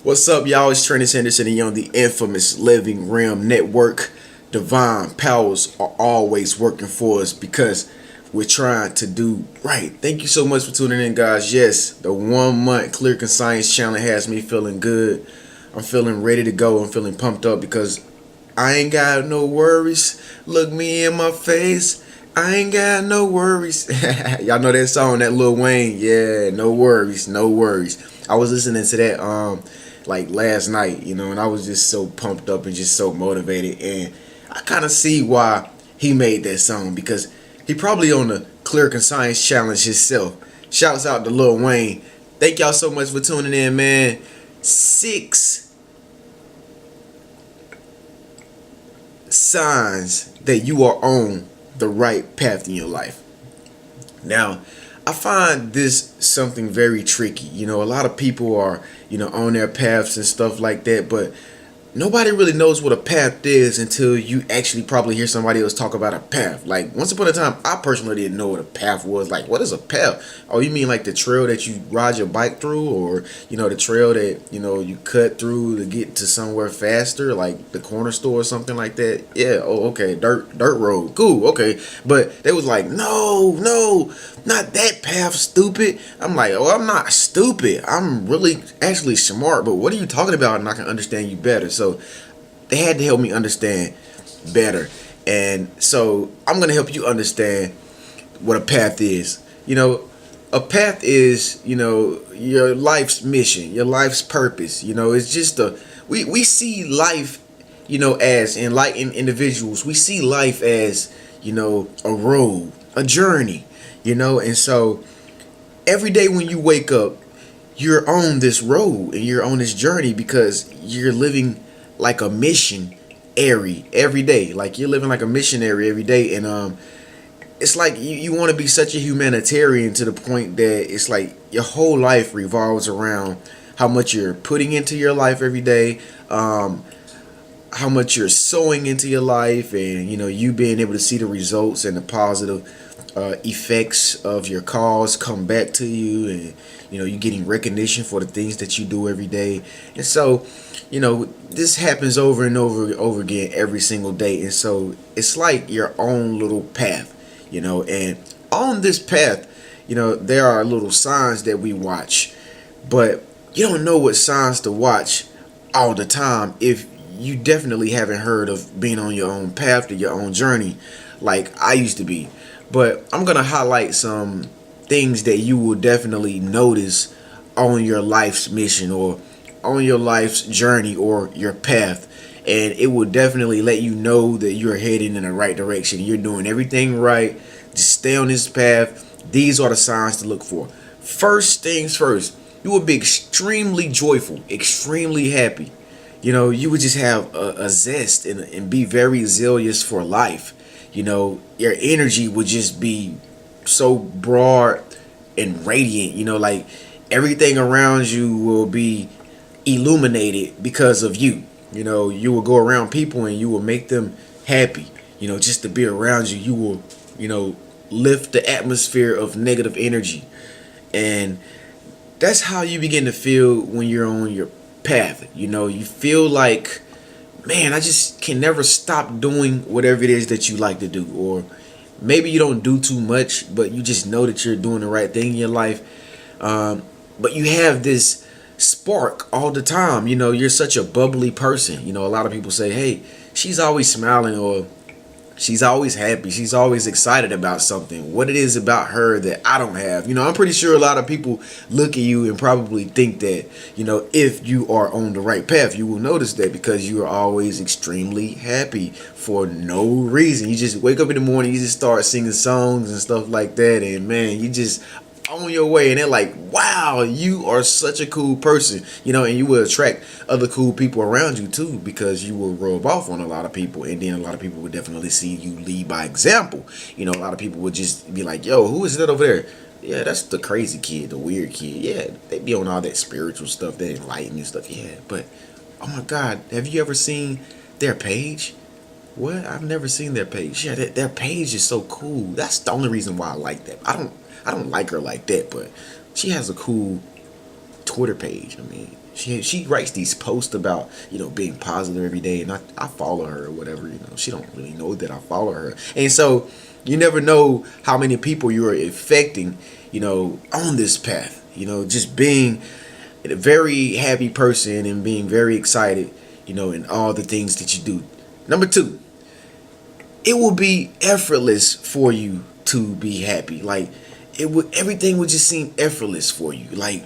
What's up, y'all? It's Trenius and you're on the infamous Living Realm Network. Divine powers are always working for us because we're trying to do right. Thank you so much for tuning in, guys. Yes, the 1 month Clear Conscience Challenge has me feeling good. I'm feeling ready to go. I'm feeling pumped up because I ain't got no worries. Look me in my face. I ain't got no worries. Y'all know that song, that Lil Wayne. Yeah, no worries, no worries. I was listening to that like last night, and I was just so pumped up and just so motivated. And I kind of see why he made that song because he probably on the Clear Conscience Challenge himself. Shouts out to Lil Wayne. Thank y'all so much for tuning in, man. 6 signs that you are on the right path in your life. Now, I find this something very tricky. A lot of people are, on their paths and stuff like that, but nobody really knows what a path is until you actually probably hear somebody else talk about a path. Like, once upon a time, I personally didn't know what a path was. Like, what is a path? Oh, you mean like the trail that you ride your bike through, or the trail that you cut through to get to somewhere faster, like the corner store or something like that? Yeah. Oh, okay. Dirt road. Cool. Okay. But they was like, no, not that path, stupid. I'm like, oh, I'm not stupid. I'm really actually smart. But what are you talking about? And I can understand you better. So they had to help me understand better. And so I'm going to help you understand what a path is. A path is, your life's mission, your life's purpose. It's just we see life, as enlightened individuals, we see life as, a road, a journey, and so every day when you wake up, you're on this road and you're on this journey because you're living like a missionary every day. Like you're living like a missionary every day, and it's like you want to be such a humanitarian to the point that it's like your whole life revolves around how much you're putting into your life every day, how much you're sowing into your life, and you being able to see the results and the positive effects of your cause come back to you, and you getting recognition for the things that you do every day. And so this happens over and over again every single day, and so it's like your own little path, and on this path, there are little signs that we watch, but you don't know what signs to watch all the time if you definitely haven't heard of being on your own path to your own journey like I used to be. But I'm going to highlight some things that you will definitely notice on your life's mission or on your life's journey or your path. And it will definitely let you know that you're heading in the right direction. You're doing everything right. Just stay on this path. These are the signs to look for. First things first, you will be extremely joyful, extremely happy. You would just have a zest and be very zealous for life. Your energy would just be so broad and radiant. Like everything around you will be illuminated because of you. You will go around people and you will make them happy. Just to be around you, you will, lift the atmosphere of negative energy. And that's how you begin to feel when you're on your path. You feel like, man, I just can never stop doing whatever it is that you like to do. Or maybe you don't do too much, but you just know that you're doing the right thing in your life. But you have this spark all the time. You're such a bubbly person. A lot of people say, hey, she's always smiling, or she's always happy. She's always excited about something. What it is about her that I don't have. I'm pretty sure a lot of people look at you and probably think that, if you are on the right path, you will notice that because you are always extremely happy for no reason. You just wake up in the morning, you just start singing songs and stuff like that. And man, you just on your way, and they're like, wow, you are such a cool person, and you will attract other cool people around you too, because you will rub off on a lot of people, and then a lot of people would definitely see you lead by example. A lot of people would just be like, yo, who is that over there? Yeah, that's the crazy kid, the weird kid. Yeah, they be on all that spiritual stuff, that enlightening stuff. Yeah, but oh my god, have you ever seen their page? What? I've never seen their page. Yeah, their page is so cool. That's the only reason why I like that. I don't like her like that, but she has a cool Twitter page. I mean, she writes these posts about, being positive every day, and I follow her or whatever. She don't really know that I follow her, and so you never know how many people you are affecting, on this path. Just being a very happy person and being very excited, in all the things that you do. Number two, it will be effortless for you to be happy. Like, everything would just seem effortless for you. Like,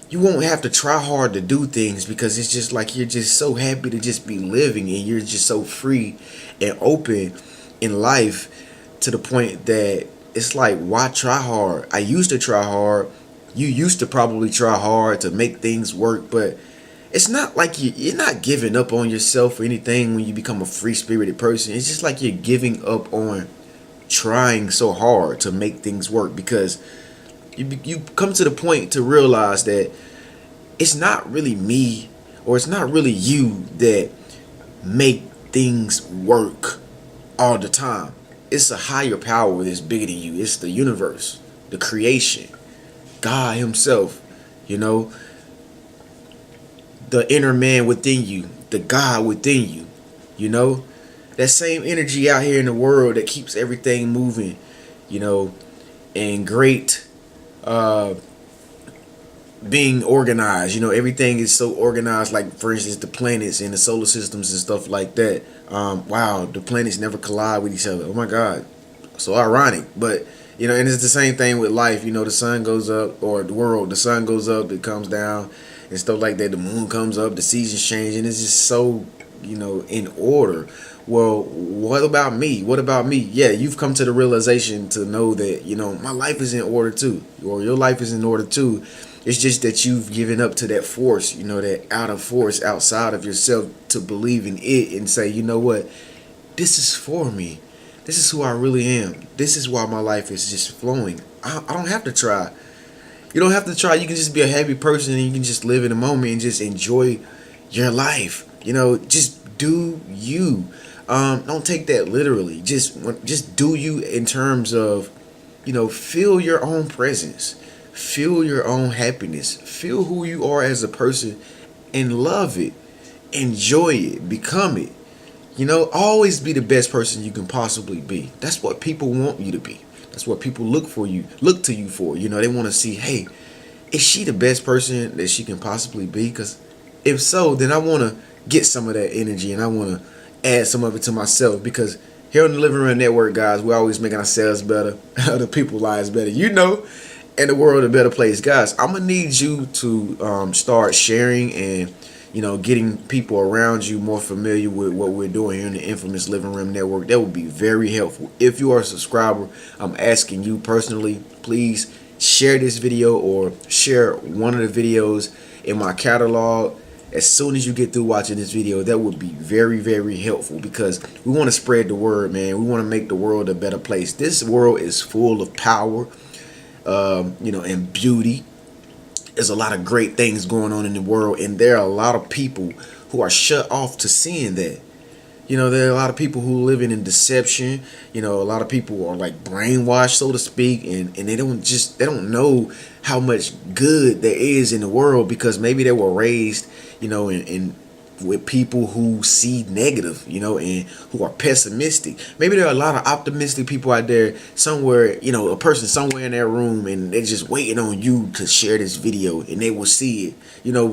you won't have to try hard to do things, because it's just like you're just so happy to just be living, and you're just so free and open in life, to the point that it's like, why try hard? I used to try hard. You used to probably try hard to make things work, but it's not like you're not giving up on yourself or anything when you become a free spirited person. It's just like you're giving up on trying so hard to make things work, because you come to the point to realize that it's not really me, or it's not really you that make things work all the time. It's a higher power that's bigger than you. It's the universe, the creation, God himself, the inner man within you, the God within you, that same energy out here in the world that keeps everything moving, and great, being organized. Everything is so organized. Like, for instance, the planets and the solar systems and stuff like that. Wow, the planets never collide with each other. Oh my God, so ironic. But and it's the same thing with life. The sun goes up, or the sun goes up, it comes down, and stuff like that. The moon comes up, the seasons change, and it's just so in order. Well, what about me? What about me? Yeah, you've come to the realization to know that my life is in order too, or your life is in order too. It's just that you've given up to that force, that outer force outside of yourself, to believe in it and say, you know what, this is for me. This is who I really am. This is why my life is just flowing. I don't have to try. You don't have to try. You can just be a happy person, and you can just live in the moment and just enjoy your life. Just do you. Don't take that literally. Just do you in terms of, feel your own presence. Feel your own happiness. Feel who you are as a person, and love it. Enjoy it. Become it. Always be the best person you can possibly be. That's what people want you to be. That's what people look to you for. They want to see, hey, is she the best person that she can possibly be? Because if so, then I want to get some of that energy, and I want to add some of it to myself. Because here on the Living Room Network, guys, we're always making ourselves better, other people's lives better, and the world a better place. Guys, I'm going to need you to start sharing and getting people around you more familiar with what we're doing here in the infamous Living Room Network. That would be very helpful. If you are a subscriber, I'm asking you personally, please share this video, or share one of the videos in my catalog as soon as you get through watching this video. That would be very, very helpful, because we want to spread the word, man. We want to make the world a better place. This world is full of power, and beauty. There's a lot of great things going on in the world, and there are a lot of people who are shut off to seeing that. There are a lot of people who live in deception. A lot of people are like brainwashed, so to speak, and they don't know how much good there is in the world, because maybe they were raised, in with people who see negative, and who are pessimistic. Maybe there are a lot of optimistic people out there somewhere, a person somewhere in their room, and they're just waiting on you to share this video, and they will see it,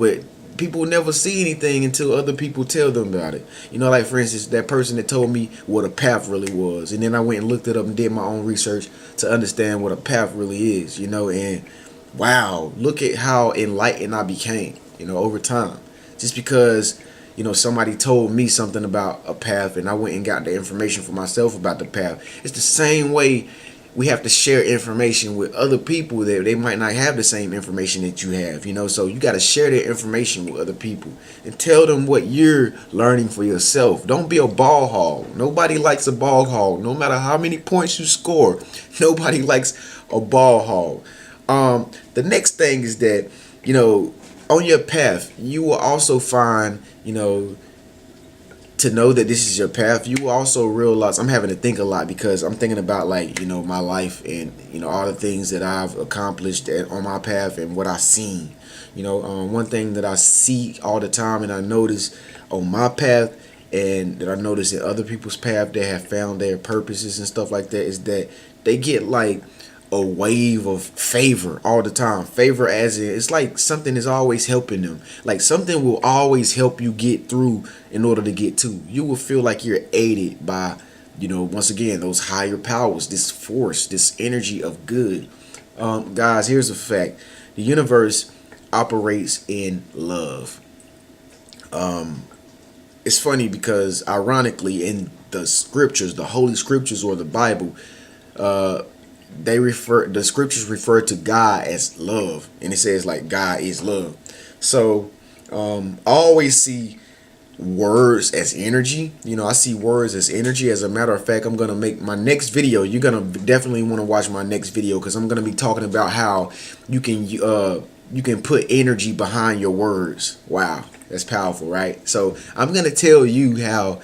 but people never see anything until other people tell them about it. Like, for instance, that person that told me what a path really was, and then I went and looked it up and did my own research to understand what a path really is, and wow, look at how enlightened I became, over time. Just because somebody told me something about a path, and I went and got the information for myself about the path. It's the same way we have to share information with other people that they might not have the same information that you have, so you got to share that information with other people and tell them what you're learning for yourself. Don't be a ball hog. Nobody likes a ball hog. No matter how many points you score, nobody likes a ball hog. The next thing is that, on your path, you will also find, to know that this is your path, you also realize, I'm having to think a lot because I'm thinking about, like, my life and, all the things that I've accomplished on my path and what I've seen. One thing that I see all the time and I notice on my path and that I notice in other people's path that have found their purposes and stuff like that is that they get like a wave of favor all the time. Favor as in, it's like something is always helping them. Like something will always help you get through in order to get to. You will feel like you're aided by, once again, those higher powers, this force, this energy of good. Guys, here's a fact. The universe operates in love. It's funny because ironically in the scriptures, the holy scriptures or the Bible, the scriptures refer to God as love, and it says like God is love. So I always see words as energy. I see words as energy. As a matter of fact, I'm gonna make my next video. You're gonna definitely want to watch my next video because I'm gonna be talking about how you can put energy behind your words. Wow, that's powerful, right? So I'm gonna tell you how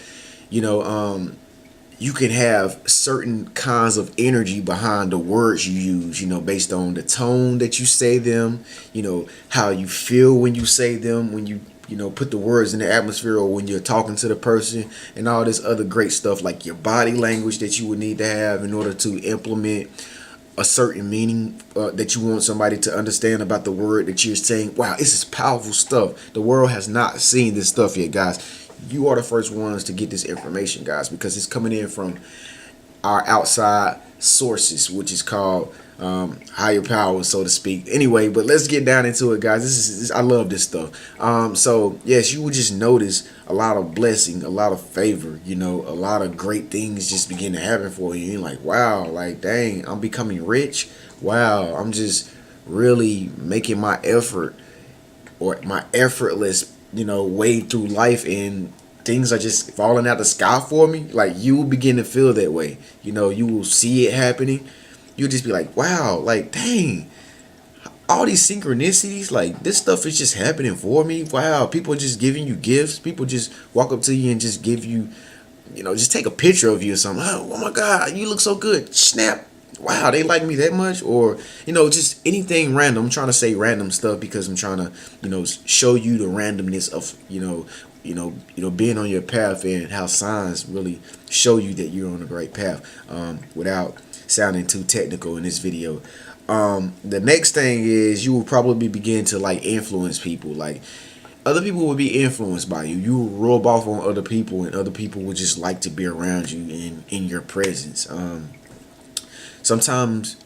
you can have certain kinds of energy behind the words you use, based on the tone that you say them, how you feel when you say them, when you put the words in the atmosphere or when you're talking to the person, and all this other great stuff like your body language that you would need to have in order to implement a certain meaning that you want somebody to understand about the word that you're saying. Wow, this is powerful stuff. The world has not seen this stuff yet, guys. You are the first ones to get this information, guys, because it's coming in from our outside sources, which is called higher power, so to speak. Anyway, but let's get down into it, guys. I love this stuff. So yes, you will just notice a lot of blessing, a lot of favor, a lot of great things just begin to happen for you. You're like, wow, like dang, I'm becoming rich. Wow, I'm just really making my effort or my effortless way through life, and things are just falling out the sky for me. Like you will begin to feel that way. You will see it happening. You'll just be like, wow, like dang, all these synchronicities, like this stuff is just happening for me. Wow, people are just giving you gifts. People just walk up to you and just give you, just take a picture of you or something. Oh my God, you look so good. Snap. Wow, they like me that much. Or just anything random. I'm trying to say random stuff because I'm trying to show you the randomness of being on your path and how signs really show you that you're on the right path, without sounding too technical in this video. The next thing is you will probably begin to like influence people. Like other people will be influenced by you. You will rub off on other people, and other people will just like to be around you in your presence. Sometimes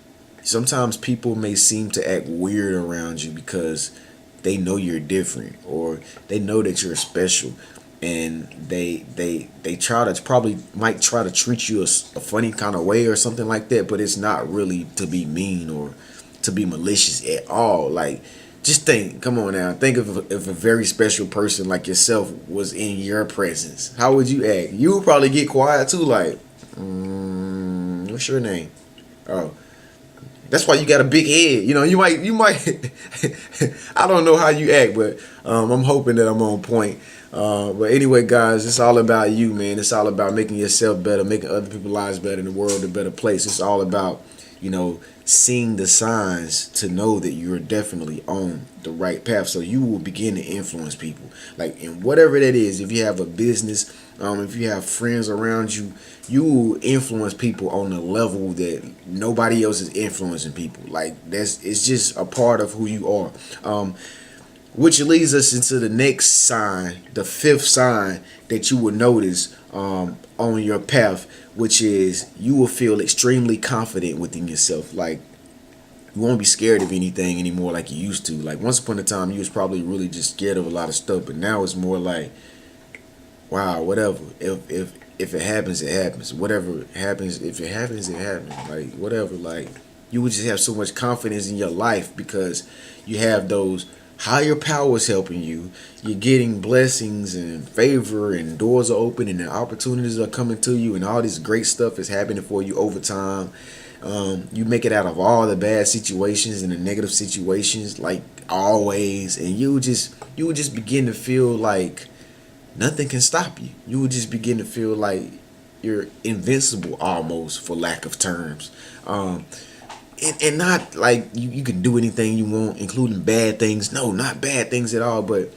people may seem to act weird around you because they know you're different, or they know that you're special, and they might try to treat you a funny kind of way or something like that, but it's not really to be mean or to be malicious at all. Like just come on now, think of if a very special person like yourself was in your presence. How would you act? You would probably get quiet too, like what's your name? Oh, that's why you got a big head. You might I don't know how you act, but I'm hoping that I'm on point. But anyway, guys, it's all about you, man. It's all about making yourself better, making other people's lives better, and the world a better place. It's all about, seeing the signs to know that you're definitely on the right path. So you will begin to influence people, like in whatever that is. If you have a business, if you have friends around you, you will influence people on a level that nobody else is influencing people. Like it's just a part of who you are. Which leads us into the next sign, the fifth sign that you will notice on your path, which is you will feel extremely confident within yourself. Like you won't be scared of anything anymore like you used to. Like once upon a time, you was probably really just scared of a lot of stuff, but now it's more like, wow, whatever. If it happens, it happens. Whatever happens, if it happens, it happens. Like whatever. Like you would just have so much confidence in your life because you have those higher powers helping you. You're getting blessings and favor, and doors are opening and opportunities are coming to you, and all this great stuff is happening for you over time. You make it out of all the bad situations and the negative situations, like always, and you would just begin to feel like nothing can stop you. You will just begin to feel like you're invincible almost, for lack of terms. And not like you can do anything you want, including bad things. No, not bad things at all, but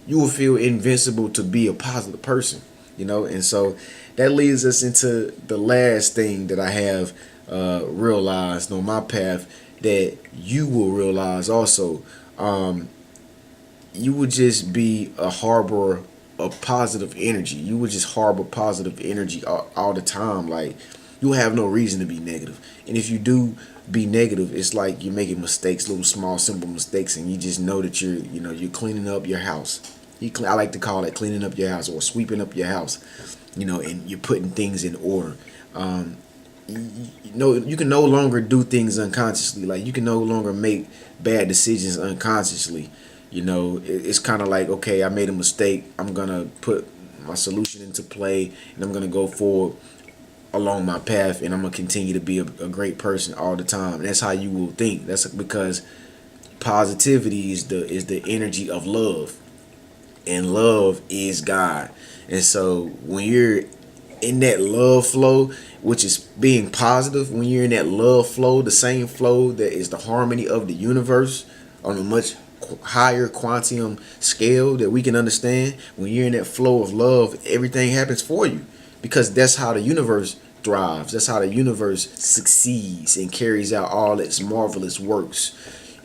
you will feel invincible to be a positive person, And so that leads us into the last thing that I have realized on my path, that you will realize also. You would just be a harborer of positive energy. You would just harbor positive energy all the time. Like, you have no reason to be negative. And if you do be negative, it's like you're making mistakes, little small simple mistakes, and you just know that you're cleaning up your house. I like to call it cleaning up your house, or sweeping up your house. And you're putting things in order. You can no longer do things unconsciously. Like, you can no longer make bad decisions unconsciously. It's kind of like, okay, I made a mistake. I'm gonna put my solution into play, and I'm gonna go forward along my path, and I'm gonna continue to be a great person all the time. And that's how you will think. That's because positivity is the energy of love, and love is God. And so when you're in that love flow, which is being positive, when you're in that love flow, the same flow that is the harmony of the universe on a much higher quantum scale that we can understand, when you're in that flow of love, everything happens for you, because that's how the universe thrives. That's how the universe succeeds and carries out all its marvelous works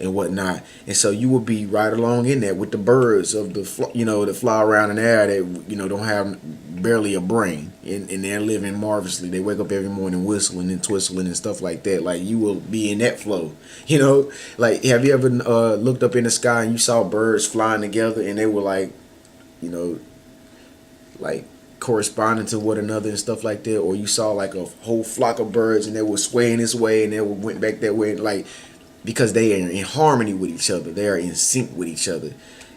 and whatnot. And so you will be right along in that with the birds of that fly around in the air that don't have barely a brain, and they're living marvelously. They wake up every morning whistling and twistling and stuff like that. Like, you will be in that flow. Like, have you ever looked up in the sky and you saw birds flying together, and they were like corresponding to one another and stuff like that? Or you saw like a whole flock of birds and they were swaying this way and they went back that way, like, because they are in harmony with each other. They are in sync with each other.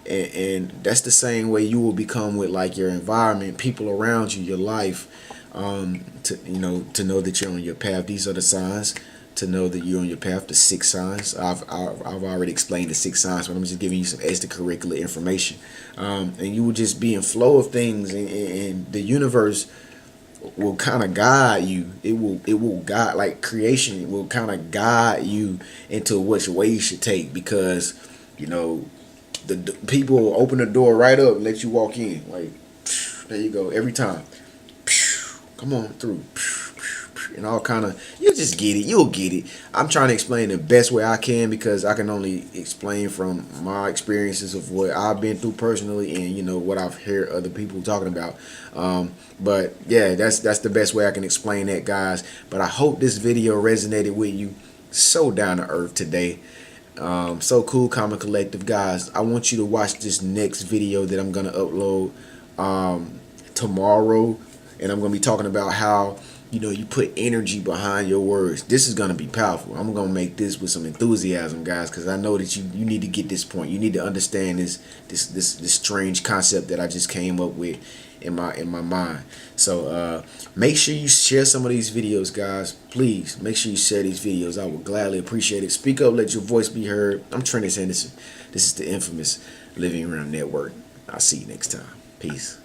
And that's the same way you will become with, like, your environment, people around you, your life. To know that you're on your path. These are the signs to know that you're on your path. The 6 signs. I've already explained the 6 signs, but I'm just giving you some extracurricular information. And you will just be in flow of things, and the universe will kind of guide you. It will guide, like creation. It will kind of guide you into which way you should take, because the people will open the door right up and let you walk in. Like, there you go, every time. Come on through. And all kind of, you'll just get it. You'll get it. I'm trying to explain the best way I can, because I can only explain from my experiences of what I've been through personally, and what I've heard other people talking about. But yeah, that's the best way I can explain that, guys. But I hope this video resonated with you. So down to earth today. So cool, Common Collective, guys. I want you to watch this next video that I'm gonna upload tomorrow, and I'm gonna be talking about how you put energy behind your words. This is gonna be powerful. I'm gonna make this with some enthusiasm, guys, because I know that you need to get this point. You need to understand this strange concept that I just came up with in my mind. So make sure you share some of these videos, guys. Please make sure you share these videos. I would gladly appreciate it. Speak up, let your voice be heard. I'm Trenius Anderson. This is the infamous Living Around Network. I'll see you next time. Peace.